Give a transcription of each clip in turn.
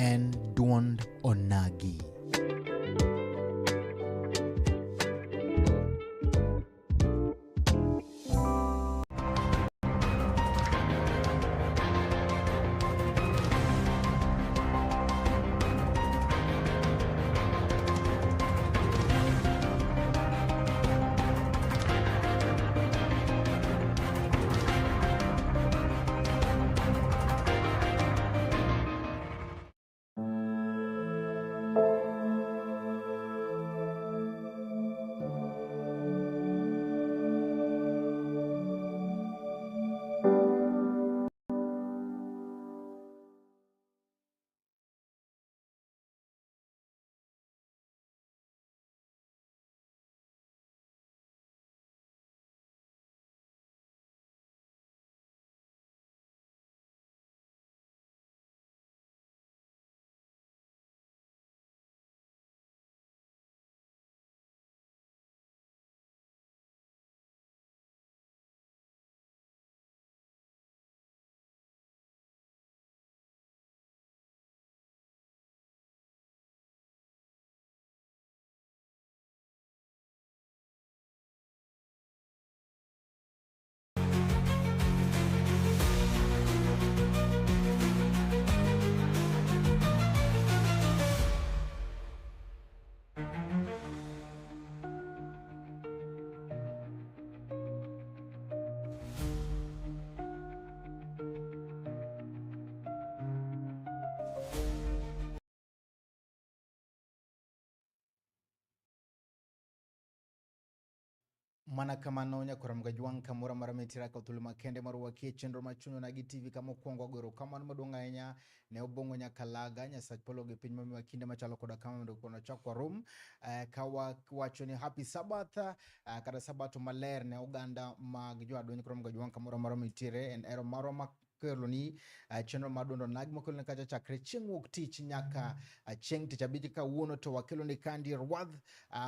en duond onagi. Mana kama nonya kuramga juang kamura marametira ka utuluma kende maruwa kie chendro machuno na GTV kama kuongo goro kama madonga enya ne obongo nya kalaga nya sajpolo ge pin mami wakinde machalo koda kama ndo kono chakwa room kawa wacho ni happy Sabbath kada sabato maler ne Uganda magjo adonyi kuramga juang kamura marametire en ero maroma keloni chenro madondo nagmo keloni kacha chakre chieng' wuok tich nyaka chieng' tich abich ka wuono to wakeloni kandi Rwadh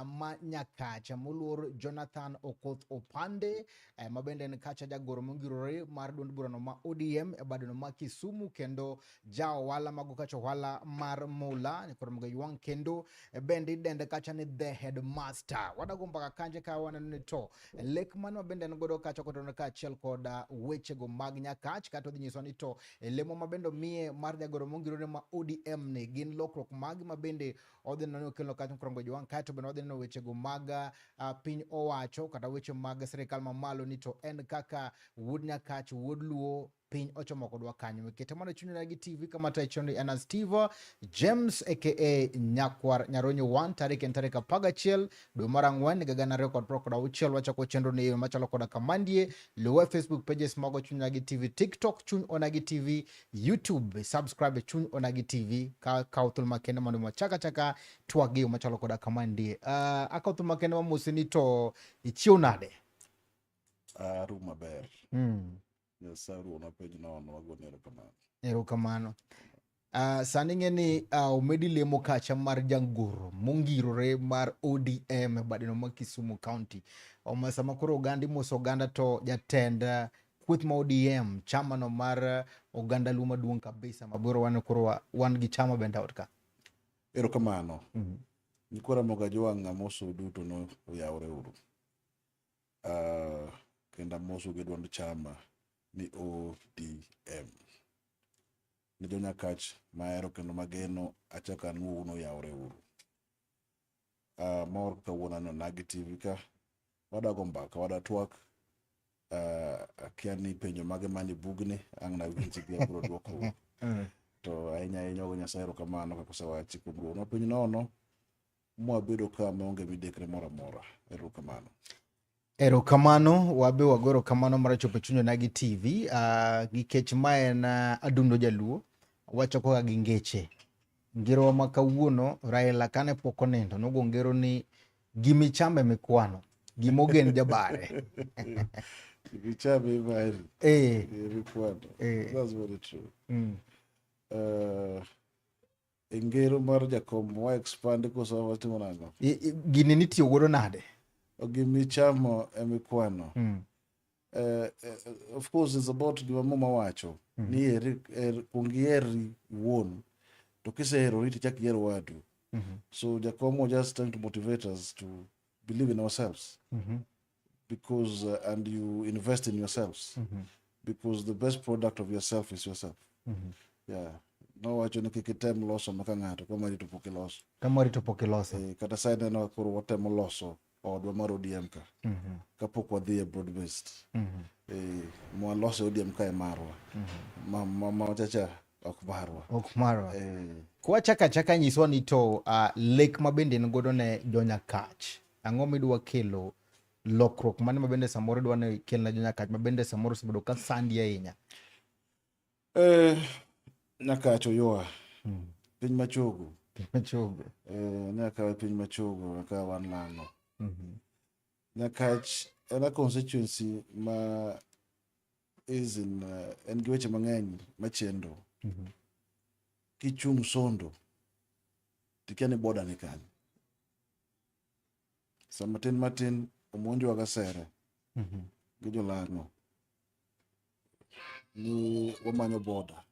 ma nyakacha moluor Jonathan Okoth Opande mabende en kacha jagoro mongirore mar duond burano ma ODM e badeno ma Kisumu kendo jao wala mago kacha wala mar Mula ni koromga yuang kendo bende dende kacha ni the headmaster wadago mpaka kanje ka wanani to Lekman mabende ngodo kacha kotono ka achiel koda weche go mag nyakach kato dhi nyiso ni to lemo mabendo mie mar jagoro mongirore ma ODM ne gin lokrok mag mabende odhi nano kelo kacha koromga yuang kato bende odhi nano weche go mag piny owacho kata weche mag serikal mamalo ni to en kaka wuod nyakach wuod luo piny ochomo kodwa kanyo kete mana chuny na GTV kama ta chondi ana Steve James aka Nyakwar Nyaronyo 1 tarik en tarik 11 dwe mar ang'wen gana record pro koda uchiel wachako chenro ni machalo koda kamandie luwe Facebook pages mago chuny na GTV TikTok chuny onagi TV YouTube subscribe chuny onagi TV ka utul makende mano machaka twagi machalo koda kamandie aka utul makende mamusini to ichiu nade Aru maber. Nyasaru na pej na wago erokamano. Sani ng'eni umedi lemo kacha mar jangoro mongirore mar ODM badeno ma Kisumu County. Sama koro Oganda moso Oganda to jatend kweth ma ODM chama no mar Oganda luo maduong' kabisa maboro wan koro wan gi chama bende ot ka. Erokamano. Nikora moga juang amoso duto no oyawre uru. Kenda moso gi duond chama ni ODM. Ni jo nyakach maero kendo mageno achaka nuno yawre uru. Mor kawuona no Nagi TV ka wadago mbaka wada twak akiani penjo mage mani bugne ang na winji gi bro dwoko. To ahinya ogo Nyasaye erokamano kaka osewachi kuom duono no penjo nono mwabedo ka maonge midekre mora mora. Erokamano. Erokamano wabe wagoro kamano mar chopo chuny Onagi TV gikech ma en adundo jaluo wacho koga gi ngeche ngiro ma kawuono Raila kane pok onindo nogo ngero ni gimichambe mikwano gimogen jabare Gimichambe bari mikwano. That's very true. Ngero mar jakom wa expand ko so watimo nango gini nitiyo godo nade gimichamo mikwano. Of course it's about gima mama wacho ni kungieri wuon to kisehero tichak ihero wadu. So Jacomo just trying to motivate us to believe in ourselves, because and you invest in yourselves, because the best product of yourself is yourself. Yeah. No wacho ni kik item loso maka ng'ato kama rito pok iloso. Kama rito pok iloso. Kata sa neno koro watemo loso odwa mar ODM ka. Kapok wadhi e broad based. Mwaloso ODM ka e marwa. Machacha ok marwa. Ok marwa. Kwa chaka nyiswa ni to lek mabende ngodo ne Jonyakach. Ang'o midwa kelo lokruok mane mabende samoro dwa ne kel na Jonyakach mabende samoro sebedo ka sandi ahinya. Nyakach oyoa. Piny machogo. Machogo. Nyaka piny machogo aka wan Lang'o. Nyakach en a constituency ma is in en gi weche mang'eny machendo. Kichung' Sondo tikia ni boda ni kanyo. Sama matin omonjwa Gasere gi Jo-Lang'o ni wamanyo boda.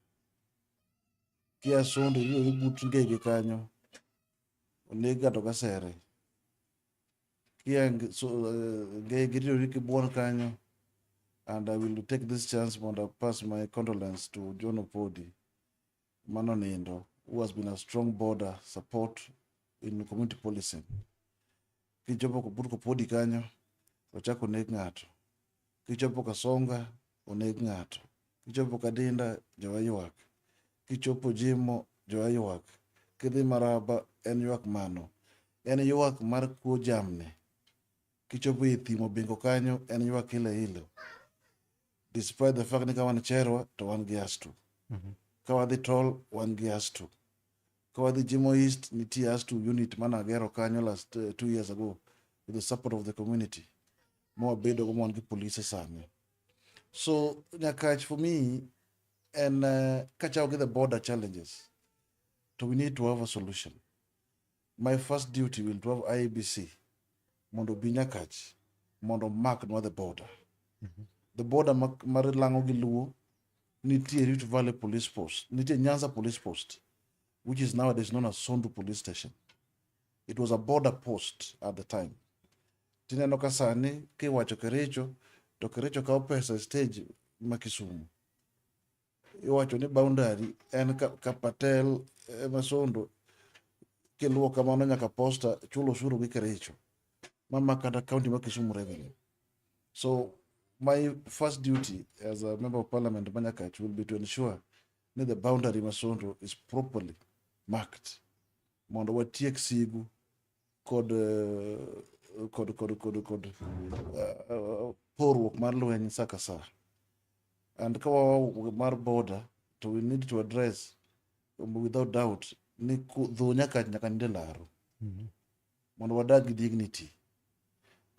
Kia Sondo iyo but ngege kanyo oneg gato Gasere. Kia ngege iyo kibuon kanyo. And I will take this chance to pass my condolence to John Opodi Manonindo, who has been a strong border support in community policing. Kichopo kupuruko Opodi kanyo, ochako neg ng'ato. Kichopo Kasonga, oneg ng'ato. Kichopo Kadinda, jowa ywak. Kichopo Jimo, jowa ywak. Kidhi Maraba, en ywak mano. En ywak mar kuo jamne. Kichopo Ithimo Bingo kanyo, en ywak ile. Despite the fact ni kawan Cherwa, to wan gi Astu. Kawadhi Tol, wan gi Astu. Kawadhi Jimo East, niti Astu unit mana gero kanyo last 2 years ago with the support of the community. More bedo go wan gi police sami. So Nyakach for me, and catch out with the border challenges. So we need to have a solution. My first duty will to have IEBC. Mondo bi Nyakach, mondo mark no the border. The border mar Lang'o gi Luo, nitie Rift Valley Police Post, nitie Nyanza Police Post, which is nowadays known as Sondu Police Station. It was a border post at the time. Tineno ka sani kiwacho Kericho, to Kericho kao pesa stage ma Kisumu. Iwacho ni boundary en ka Patel Masondo kiluo kamano nyaka posta chulo ushuru gi Kericho. Mama kata county ma Kisumu revenue. So my first duty as a member of parliament Nyakach will be to ensure that the boundary Masondo is properly marked. Mondo watiek sigu kod porwok mar lweny saka sa. And kawa mar border, so we need to address without doubt ni dho Nyakach nyaka ninde laro. Mondo wadag gi dignity.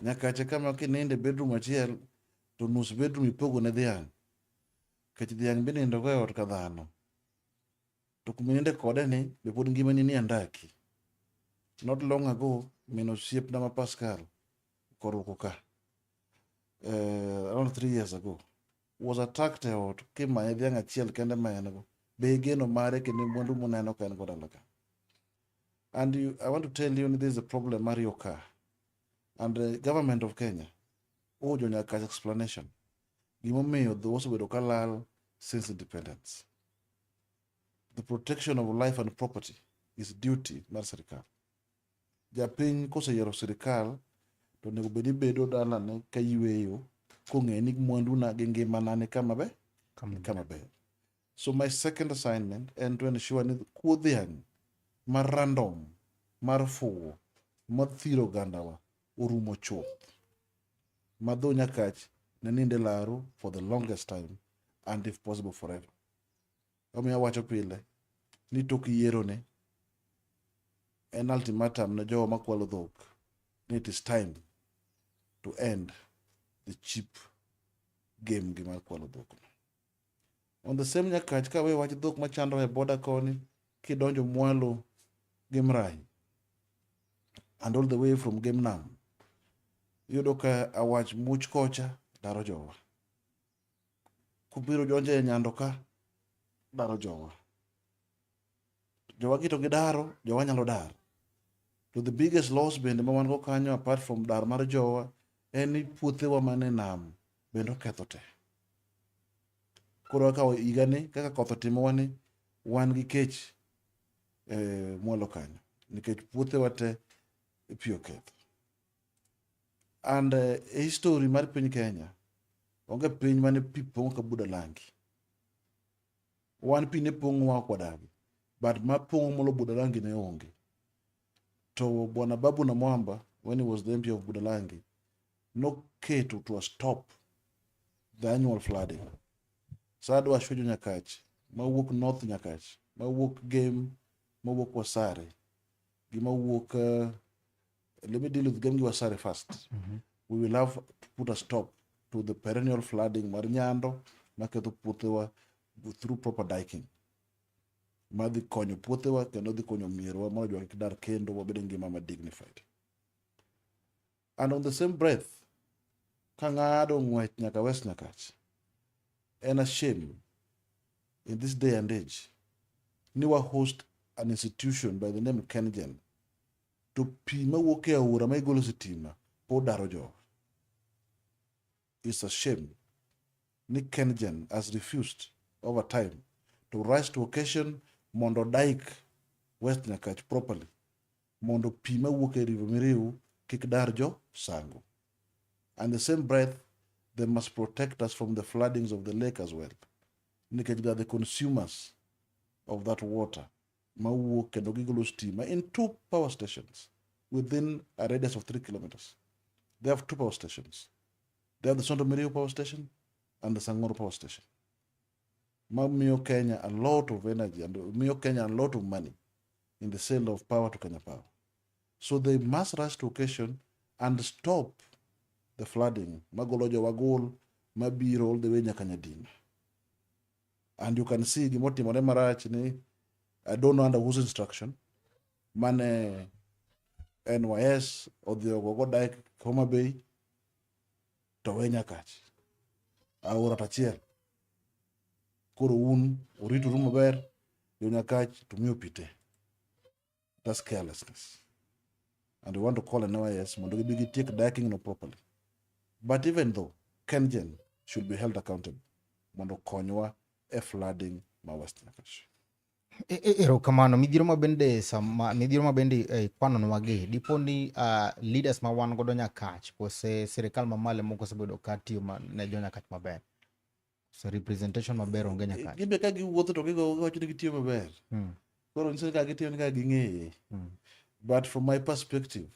Nyakach kama kininde bedroom achiel to nus bedroom ipogo ne dhiang'. Kech dhiang' binindo go e ot ka dhano. To kumininde kode ni be pod ngimani ni andaki. Not long ago, min osiepna ma Pascal korwako ka. Around 3 years ago, was attacked e ot kimanye dhiang' achiel kende ma en go. Be geno mare kendo mwandu muneno ka en go dala ka. And I want to tell you this is a problem Mario ka. And the government of Kenya, ojo Nyakach explanation. Gimomiyo dho osebedo ka lal since independence. The protection of life and property is duty mar sirikal. Japiny koseyiero sirikal to nego bedi bedo dalane ka yweyo kong'e ni mwandu na gi ngimana ni kama ber. So my second assignment and to ensure ni kuo dhiang' mar random mar fuwo mathiro gandawa orumo chuth. Madho Nyakach ne ninde laro for the longest time and if possible forever. Omiyo wacho pile ni tok yiero ne en ultimatum ne jowa makwalo dhok ni it is time to end the cheap game gi mar kwalo dhok. On the same Nyakach ka we wach dhok machando e border koni kidonjo Mwalo gi Mrai and all the way from Gemnam. Yudo ka awach much kocha daro jowa. Kubiro jonje e Nyando ka daro jowa. jowa gito gidaro, jowa nyalo dar. To the biggest loss bende ma wan go kanyo apart from dar mar jowa en ni puothewa mane nam bende oketho te. Koro ka higa ni kaka koth otimowa ni wan gi kech mwalo kanyo nikech puothewa te pi oketho. And history mar piny Kenya onge piny mane pi pong'o ka Budalangi. Wan pi ne pong'owa ok wadagi, but ma pong'o molo Budalangi ne onge. To Bwana Babu Namwamba, when he was the MP of Budalangi, no keto to stop the annual flooding. Sadwa Shuju Nyakach, mawuok North Nyakach, mawuok Game, mawuok Wasare, mawuok, let me deal with Game Wasare first. We will have to put a stop to the perennial flooding mar Nyando, maketho puothewa through proper diking. Madhi konyo puothewa kendo dhi konyo mierwa mondo jwa kik dar kendo wabed ngima ma dignified. And on the same breath, ka ng'ado ng'wech nyaka West Nyakach, en a shame in this day and age ni wa host an institution by the name of KenGen to pi mawuok e aora ma igolo sitima pod daro jowa. It's a shame ni KenGen has refused over time to rise to occasion mondo dike West Nyakach properly, mondo pi mawuok e River Miriu kik dar jo Sango. And the same breath, they must protect us from the floodings of the lake as well. Because they are the consumers of that water. Mawuok kendo gigolo stima in 2 power stations within a radius of 3 kilometers. They have 2 power stations. They have the Sonto Miriu power station and the Sangoro power station. Mamiyo Kenya a lot of energy and miyo Kenya a lot of money in the sale of power to Kenya Power. So they must rise to occasion and stop the flooding. Magolojo wagol, mabiro all the way nyaka Nyadima. And you can see gimotimore marach ni, I don't know under whose instruction, mane NYS odhi ogogo dike Homa Bay to we Nyakach. Aora tachiel. Koro un oritoru maber, jo Nyakach to miyo pite. That's carelessness. And we want to call an NYS mondo gibi take diking no properly. But even though KenGen should be held accountable, mondo konywa e flooding ma West Nyakach. Erokamano, midhiero mabende kwano nwagi, dipo ni leaders ma wan godo Nyakach, kose sirikal mamale moko osebedo ka tiyo ne jo Nyakach maber. So representation maber onge Nyakach. Gibe ka giwuotho to giwacho ni gitiyo maber. Koro nyiso ka gitiyo ni ka ging'eye. But from my perspective,